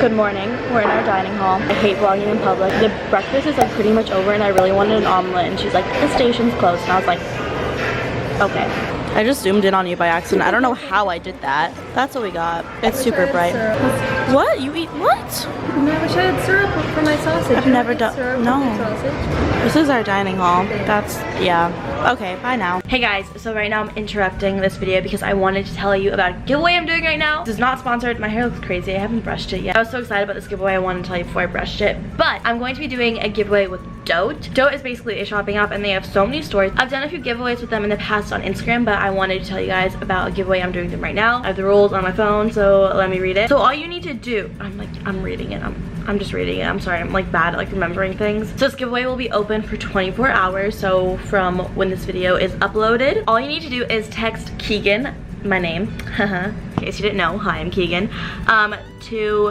Good morning. We're in our dining hall. I hate vlogging in public. The breakfast is like pretty much over and I really wanted an omelet and she's like, the station's closed. And I was like, okay. I just zoomed in on you by accident. I don't know how I did that. That's what we got. It's super bright. What? You eat what? I wish I had syrup for my sausage. I've never done. No. This is our dining hall. That's, yeah. Okay, bye now. Hey guys, so right now I'm interrupting this video because I wanted to tell you about a giveaway I'm doing right now. This is not sponsored. My hair looks crazy. I haven't brushed it yet. I was so excited about this giveaway. I wanted to tell you before I brushed it. But I'm going to be doing a giveaway with Dote. Dote is basically a shopping app and they have so many stores. I've done a few giveaways with them in the past on Instagram, but I wanted to tell you guys about a giveaway I'm doing them right now. I have the rules on my phone, so let me read it. So all you need to do, I'm reading it. I'm just reading it. I'm sorry, I'm like bad at like remembering things. So this giveaway will be open for 24 hours. So from when this video is uploaded, all you need to do is text Keegan, my name, in case you didn't know, hi, I'm Keegan, to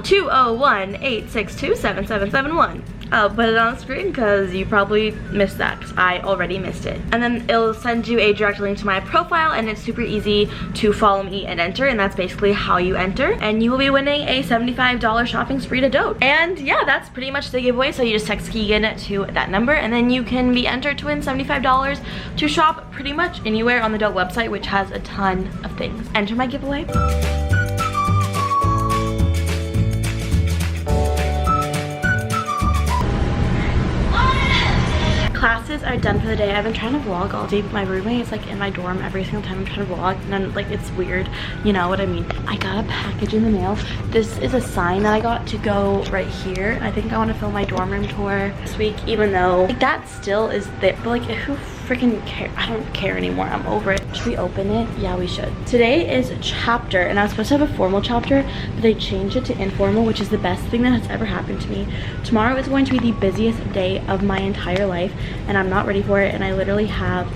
201-862-7771. I'll put it on the screen because you probably missed that because I already missed it. And then it'll send you a direct link to my profile and it's super easy to follow me and enter, and that's basically how you enter. And you will be winning a $75 shopping spree to Dote. And yeah, that's pretty much the giveaway. So you just text Keegan to that number and then you can be entered to win $75 to shop pretty much anywhere on the Dote website, which has a ton of things. Enter my giveaway. Classes are done for the day. I've been trying to vlog all day, but my roommate is like in my dorm every single time I'm trying to vlog, and then like it's weird, you know what I mean. I got a package in the mail. This is a sign that I got to go right here. I think I want to film my dorm room tour this week, even though like that still is there, but like who freaking care? I don't care anymore. I'm over it. Should we open it? Yeah, we should. Today is chapter, and I was supposed to have a formal chapter, but they changed it to informal, which is the best thing that has ever happened to me. Tomorrow is going to be the busiest day of my entire life, and I'm not ready for it. And I literally have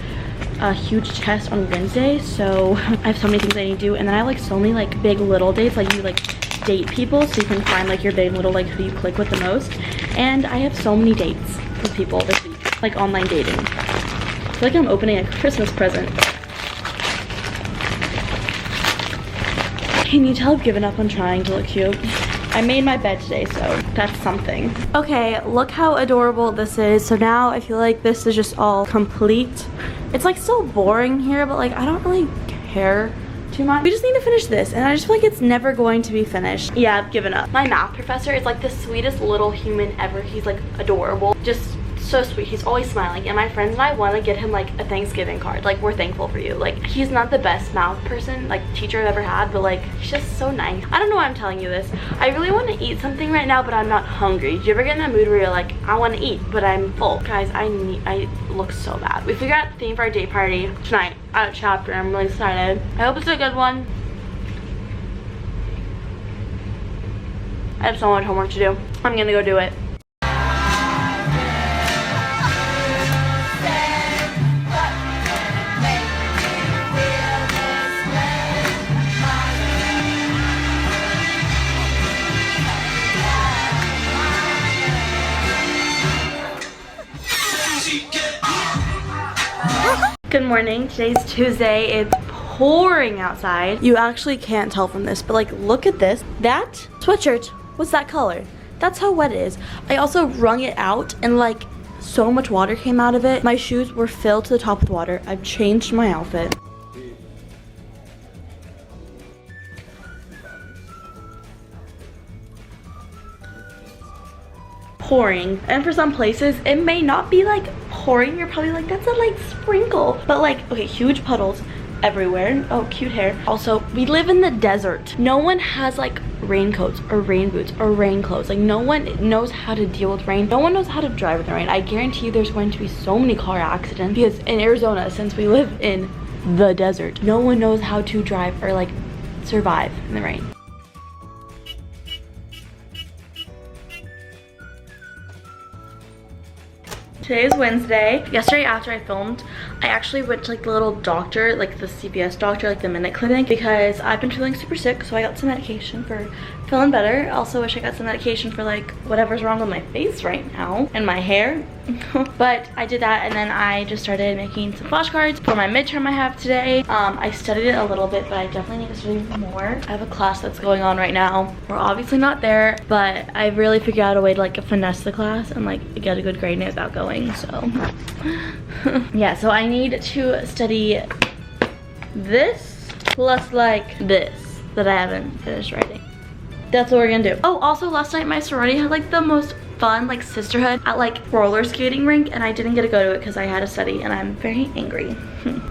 a huge test on Wednesday, so I have so many things I need to do. And then I have like so many like big little dates, like you like date people so you can find like your big little like who you click with the most. And I have so many dates with people this week, like online dating. I feel like I'm opening a Christmas present. Can you tell I've given up on trying to look cute? I made my bed today, so that's something. Okay, look how adorable this is. So now I feel like this is just all complete. It's like still boring here, but like I don't really care too much. We just need to finish this, and I just feel like it's never going to be finished. Yeah, I've given up. My math professor is like the sweetest little human ever. He's like adorable. Just so sweet. He's always smiling, and my friends and I want to get him like a Thanksgiving card, like we're thankful for you. Like he's not the best math person, like teacher I've ever had, but like he's just so nice. I don't know why I'm telling you this. I really want to eat something right now, but I'm not hungry. Do you ever get in that mood where you're like, I want to eat but I'm full? Guys, I look so bad. We figured out the theme for our date party tonight at chapter. I'm really excited. I hope it's a good one. I have so much homework to do. I'm gonna go do it. Good morning. Today's Tuesday. It's pouring outside. You actually can't tell from this, but like look at this. That sweatshirt, what's that color? That's how wet it is. I also wrung it out and like so much water came out of it. My shoes were filled to the top with water. I've changed my outfit. Pouring, and for some places it may not be like pouring. You're probably like, that's a light sprinkle, but like okay, huge puddles everywhere. Oh, cute hair. Also, we live in the desert. No one has like raincoats or rain boots or rain clothes. Like no one knows how to deal with rain. No one knows how to drive in the rain. I guarantee you there's going to be so many car accidents because in Arizona, since we live in the desert, no one knows how to drive or like survive in the rain. Today is Wednesday. Yesterday after I filmed, I actually went to like the little doctor, like the CVS doctor, like the Minute Clinic, because I've been feeling super sick, so I got some medication for Feeling better. Also wish I got some medication for like whatever's wrong with my face right now and my hair. But I did that, and then I just started making some flashcards for my midterm I have today. I studied it a little bit, but I definitely need to study more. I have a class that's going on right now. We're obviously not there, but I really figured out a way to like finesse the class and like get a good grade in it without going, so yeah. So I need to study this plus like this that I haven't finished writing. That's what we're gonna do. Oh, also last night my sorority had like the most fun like sisterhood at like roller skating rink, and I didn't get to go to it because I had to study, and I'm very angry.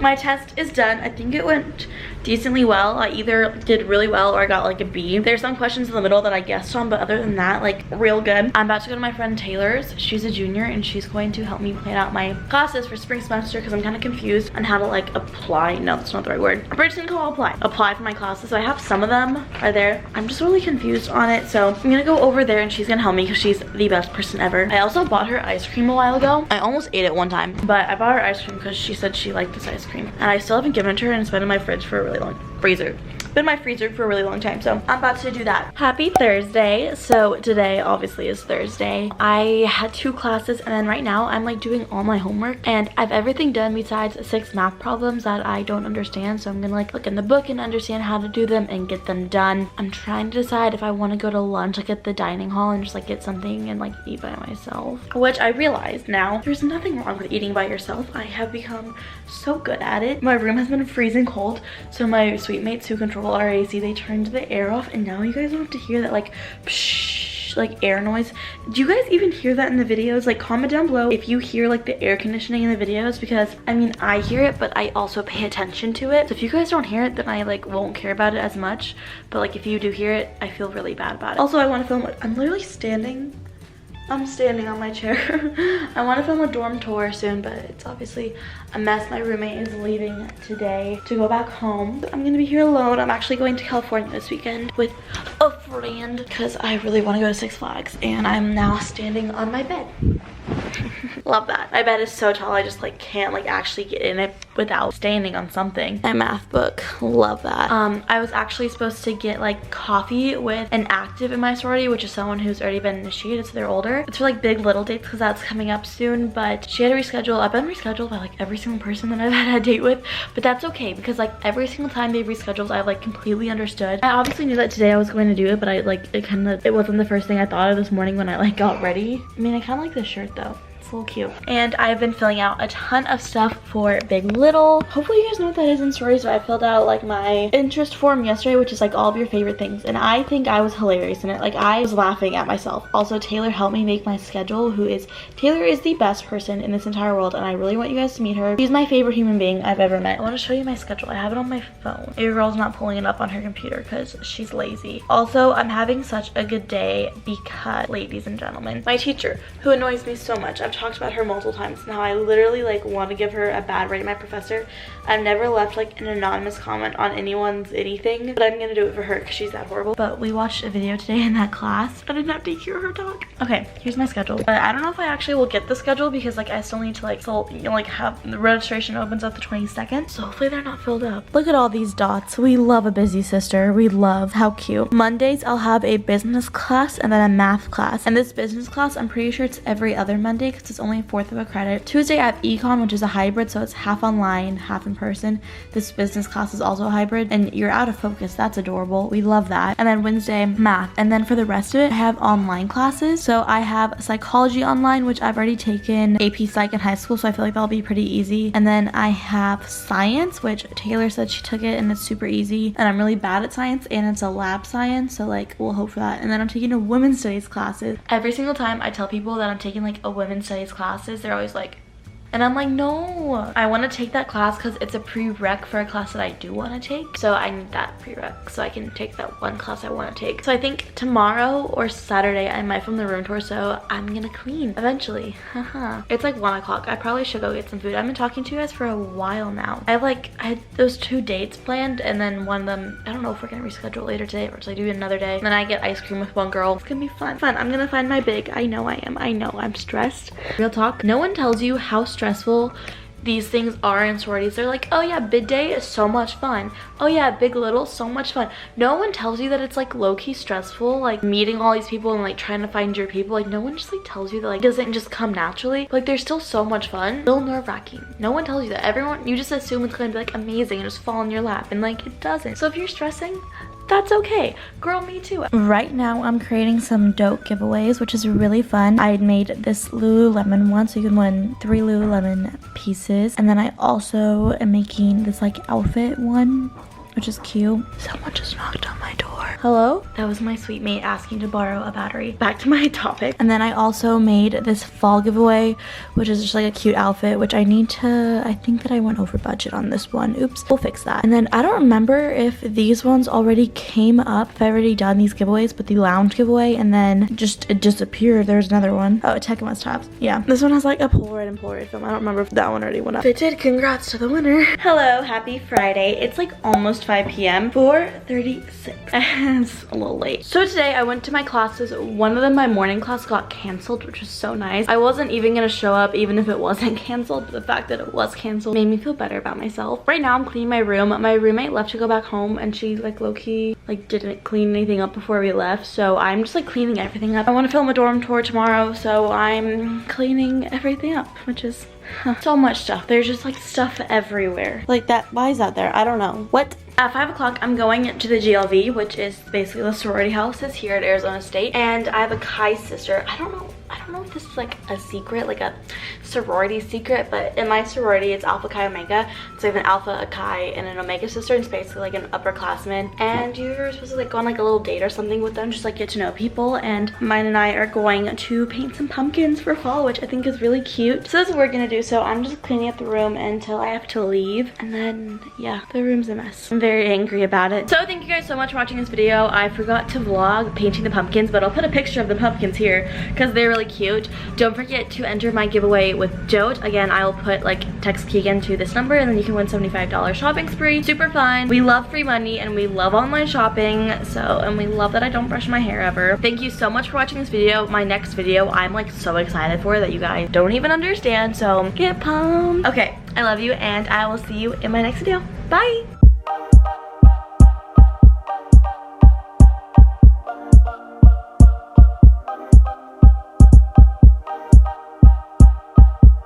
My test is done. I think it went decently well. I either did really well or I got like a B. There's some questions in the middle that I guessed on, but other than that, like real good. I'm about to go to my friend Taylor's. She's a junior and she's going to help me plan out my classes for spring semester because I'm kind of confused on how to like apply. No, that's not the right word. I'm just gonna call apply for my classes. So I have some of them are there. I'm just really confused on it, so I'm gonna go over there and she's gonna help me because she's the best person ever. I also bought her ice cream a while ago. I almost ate it one time, but I bought her ice cream because she said she liked this ice cream, and I still haven't given it to her, and it's been in my fridge for a really long been in my freezer for a really long time, so I'm about to do that. Happy Thursday. So today obviously is Thursday. I had 2 classes, and then right now I'm like doing all my homework, and I have everything done besides 6 math problems that I don't understand, so I'm gonna like look in the book and understand how to do them and get them done. I'm trying to decide if I want to go to lunch like at the dining hall and just like get something and like eat by myself, which I realized now there's nothing wrong with eating by yourself. I have become so good at it. My room has been freezing cold, so my suite mates who control our AC, they turned the air off, and now you guys don't have to hear that like psh, like air noise. Do you guys even hear that in the videos? Like comment down below if you hear like the air conditioning in the videos, because I mean I hear it, but I also pay attention to it. So if you guys don't hear it, then I like won't care about it as much, but like if you do hear it, I feel really bad about it. Also I want to film it. I'm literally standing on my chair. I want to film a dorm tour soon, but it's obviously a mess. My roommate is leaving today to go back home. I'm gonna be here alone. I'm actually going to California this weekend with a friend because I really want to go to Six Flags, and I'm now standing on my bed. Love that. My bed is so tall, I just like can't like actually get in it without standing on something. My math book, love that. I was actually supposed to get like coffee with an active in my sorority, which is someone who's already been initiated, so they're older. It's for like big little dates because that's coming up soon, but she had to reschedule. I've been rescheduled by like every single person that I've had a date with, but that's okay because like every single time they rescheduled, I've like completely understood. I obviously knew that today I was going to do it, but I like it wasn't the first thing I thought of this morning when I like got ready. I mean, I kind of like this shirt though. It's a little cute. And I've been filling out a ton of stuff for Big Little. Hopefully you guys know what that is in stories. So I filled out like my interest form yesterday, which is like all of your favorite things, and I think I was hilarious in it. Like I was laughing at myself. Also Taylor helped me make my schedule, Taylor is the best person in this entire world, and I really want you guys to meet her. She's my favorite human being I've ever met. I want to show you my schedule. I have it on my phone. Your girl's not pulling it up on her computer because she's lazy. Also, I'm having such a good day because, ladies and gentlemen, my teacher, who annoys me so much, I've talked about her multiple times now. I literally like want to give her a bad rate. My professor, I've never left like an anonymous comment on anyone's anything, but I'm gonna do it for her because she's that horrible. But we watched a video today in that class. I didn't have to hear her talk. Okay, here's my schedule, but I don't know if I actually will get the schedule because like I still need to like have the registration opens up the 22nd, so hopefully they're not filled up. Look at all these dots. We love a busy sister. We love how cute. Mondays I'll have a business class and then a math class, and this business class I'm pretty sure it's every other Monday because it's only 1/4 of a credit. Tuesday I have econ, which is a hybrid, so it's half online, half in person. This business class is also a hybrid, and you're out of focus. That's adorable. We love that. And then Wednesday math, and then for the rest of it I have online classes. So I have psychology online, which I've already taken AP Psych in high school, so I feel like that'll be pretty easy. And then I have science, which Taylor said she took it and it's super easy, and I'm really bad at science and it's a lab science, so like we'll hope for that. And then I'm taking a women's studies classes. Every single time I tell people that I'm taking like a women's studies classes, they're always like, and I'm like, no, I want to take that class because it's a prereq for a class that I do want to take. So I need that prereq so I can take that one class I want to take. So I think tomorrow or Saturday I might film the room tour, so I'm gonna clean eventually. It's like 1 o'clock. I probably should go get some food. I've been talking to you guys for a while now. I had those 2 dates planned, and then one of them, I don't know if we're gonna reschedule later today or should I do another day. And then I get ice cream with one girl. It's gonna be fun. I'm gonna find my big. I know I am. I know I'm stressed. Real talk. No one tells you how stressful these things are in sororities. They're like, oh yeah, bid day is so much fun. Oh yeah, big little, so much fun. No one tells you that it's like low-key stressful, like meeting all these people and like trying to find your people. Like no one just like tells you that like it doesn't just come naturally. But, like there's still so much fun. Still nerve-wracking. No one tells you that. Everyone, you just assume it's gonna be like amazing and just fall in your lap, and like it doesn't. So if you're stressing, that's okay. Girl, me too. Right now I'm creating some dope giveaways, which is really fun. I made this Lululemon one, so you can win 3 Lululemon pieces. And then I also am making this like outfit one, which is cute. Someone just knocked on my door. Hello? That was my sweet mate asking to borrow a battery. Back to my topic. And then I also made this fall giveaway, which is just like a cute outfit, which I think that I went over budget on this one. Oops, we'll fix that. And then I don't remember if these ones already came up, if I already done these giveaways, but the lounge giveaway, and then just it disappeared. There's another one. Oh, Tech Must Tops. Yeah. This one has like a Polaroid film. I don't remember if that one already went up. If it did, congrats to the winner. Hello, happy Friday. It's like almost 5 p.m. 4:36. It's a little late. So today I went to my classes. One of them, my morning class, got canceled, which was so nice. I wasn't even gonna show up even if it wasn't canceled, but the fact that it was canceled made me feel better about myself. Right now I'm cleaning my room. My roommate left to go back home, and she like low-key like didn't clean anything up before we left, so I'm just like cleaning everything up. I want to film a dorm tour tomorrow, so I'm cleaning everything up, which is so much stuff. There's just like stuff everywhere. Like that, why is that there? I don't know. What? At 5 o'clock, I'm going to the GLV, which is basically the sorority houses here at Arizona State. And I have a Chi sister. I don't know if this is like a secret, like a sorority secret, but in my sorority, it's Alpha Chi Omega. So I have an Alpha, a Chi, and an Omega sister. It's basically like an upperclassman. And you're supposed to like go on like a little date or something with them, just like get to know people. And mine and I are going to paint some pumpkins for fall, which I think is really cute. So that's what we're gonna do. So I'm just cleaning up the room until I have to leave. And then, yeah, the room's a mess. I'm very angry about it. So thank you guys so much for watching this video. I forgot to vlog painting the pumpkins, but I'll put a picture of the pumpkins here because they're really cute. Don't forget to enter my giveaway with Dote. Again, I will put like text Keegan to this number, and then you can win $75 shopping spree. Super fun. We love free money and we love online shopping. And we love that I don't brush my hair ever. Thank you so much for watching this video. My next video, I'm like so excited for that you guys don't even understand. So get pumped. Okay, I love you, and I will see you in my next video. Bye.